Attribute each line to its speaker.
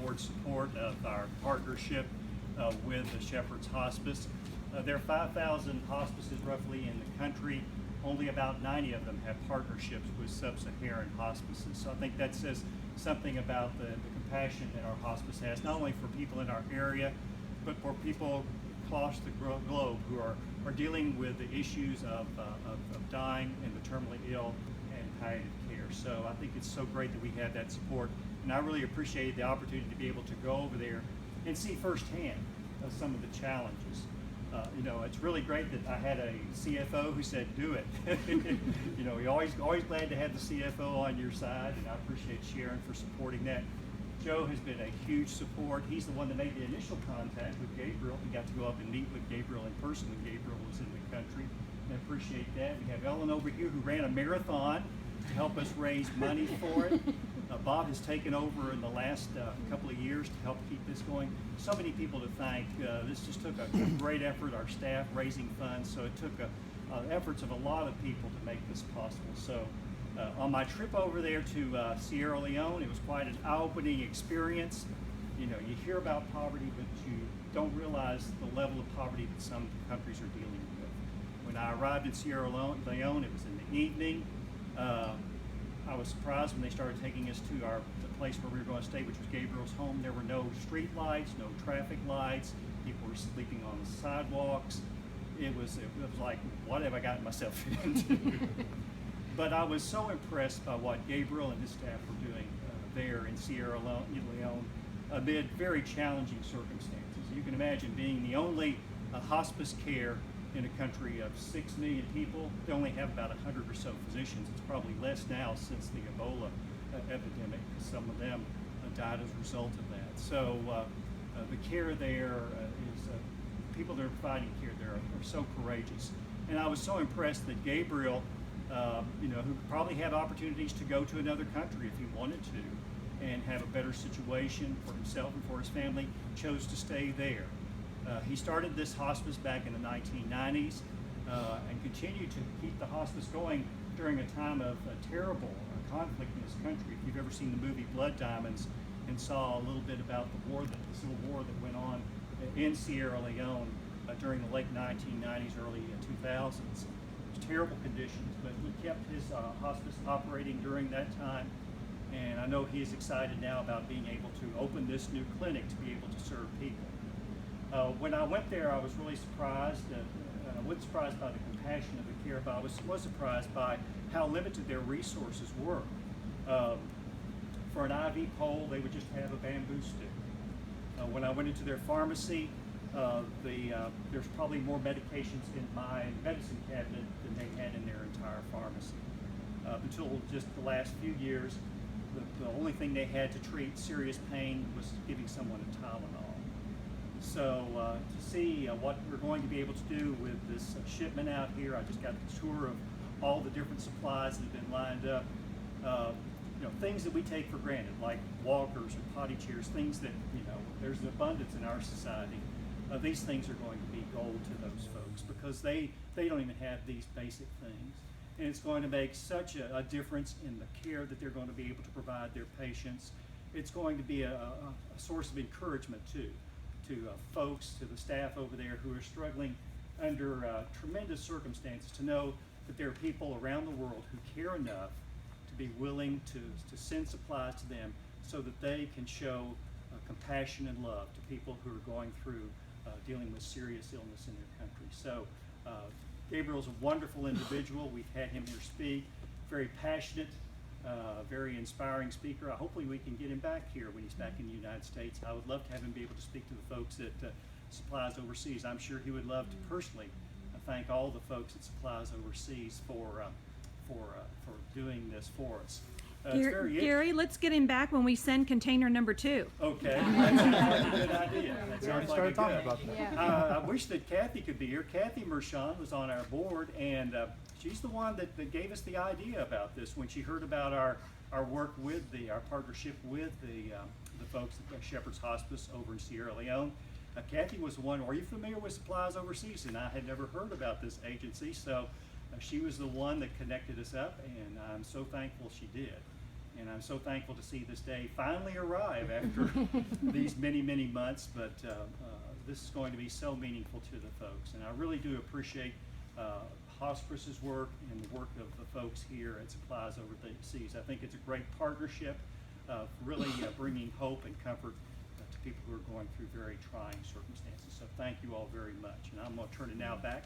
Speaker 1: board support of our partnership with the Shepherd's Hospice. There are 5,000 hospices roughly in the country. Only about 90 of them have partnerships with sub-Saharan hospices. So I think that says something about the compassion that our hospice has, not only for people in our area, but for people across the globe who are dealing with the issues of dying and the terminally ill and palliative care. So I think it's so great that we have that support. And I really appreciate the opportunity to be able to go over there and see firsthand some of the challenges. You know, it's really great that I had a CFO who said, do it. You know, you're always glad to have the CFO on your side, and I appreciate Sharon for supporting that. Joe has been a huge support. He's the one that made the initial contact with Gabriel. We got to go up and meet with Gabriel in person when Gabriel was in the country. And I appreciate that. We have Ellen over here who ran a marathon to help us raise money for it. Bob has taken over in the last couple of years to help keep this going. So many people to thank. This just took a great effort, our staff raising funds, so it took efforts of a lot of people to make this possible. So on my trip over there to Sierra Leone, it was quite an eye-opening experience. You know, you hear about poverty, but you don't realize the level of poverty that some countries are dealing with. When I arrived in Sierra Leone, it was in the evening. I was surprised when they started taking us to the place where we were going to stay, which was Gabriel's home. There were no street lights, no traffic lights. People were sleeping on the sidewalks. It was like, what have I gotten myself into? But I was so impressed by what Gabriel and his staff were doing there in Sierra Leone amid very challenging circumstances. You can imagine being the only hospice care in a country of 6 million people. They only have about 100 or so physicians. It's probably less now since the Ebola epidemic. Some of them died as a result of that. So the care there is, people that are providing care there are so courageous. And I was so impressed that Gabriel, you know, who probably had opportunities to go to another country if he wanted to and have a better situation for himself and for his family, chose to stay there. He started this hospice back in the 1990s and continued to keep the hospice going during a time of terrible conflict in this country. If you've ever seen the movie Blood Diamonds and saw a little bit about the civil war that went on in Sierra Leone during the late 1990s, early 2000s. It was terrible conditions, but he kept his hospice operating during that time. And I know he is excited now about being able to open this new clinic to be able to serve people. When I went there, I was really surprised. I wasn't surprised by the compassion of the care, but I was surprised by how limited their resources were. For an IV pole, they would just have a bamboo stick. When I went into their pharmacy, there's probably more medications in my medicine cabinet than they had in their entire pharmacy. Until just the last few years, the only thing they had to treat serious pain was giving someone a Tylenol. So to see what we're going to be able to do with this shipment out here, I just got the tour of all the different supplies that have been lined up. You know, things that we take for granted, like walkers or potty chairs, things that, you know, there's an abundance in our society. These things are going to be gold to those folks because they don't even have these basic things. And it's going to make such a difference in the care that they're going to be able to provide their patients. It's going to be a source of encouragement too, to folks, to the staff over there who are struggling under tremendous circumstances, to know that there are people around the world who care enough to be willing to send supplies to them so that they can show compassion and love to people who are going through dealing with serious illness in their country. So Gabriel's a wonderful individual. We've had him here speak, very passionate, very inspiring speaker. Hopefully we can get him back here when he's back in the United States. I would love to have him be able to speak to the folks at Supplies Overseas. I'm sure he would love to personally thank all the folks at Supplies Overseas for doing this for us.
Speaker 2: Gary, let's get him back when we send container number 2.
Speaker 1: Okay, that sounds like a good idea.
Speaker 3: We already started talking about that.
Speaker 2: Yeah.
Speaker 1: I wish that Kathy could be here. Kathy Mershon was on our board, and she's the one that gave us the idea about this when she heard about our work with our partnership with the folks at Shepherd's Hospice over in Sierra Leone. Kathy was the one, are you familiar with Supplies Overseas? And I had never heard about this agency, so she was the one that connected us up, and I'm so thankful she did. And I'm so thankful to see this day finally arrive after these many, many months, but this is going to be so meaningful to the folks. And I really do appreciate Hospice's work and the work of the folks here at Supplies Over the Seas. I think it's a great partnership of really bringing hope and comfort to people who are going through very trying circumstances. So thank you all very much. And I'm going to turn it now back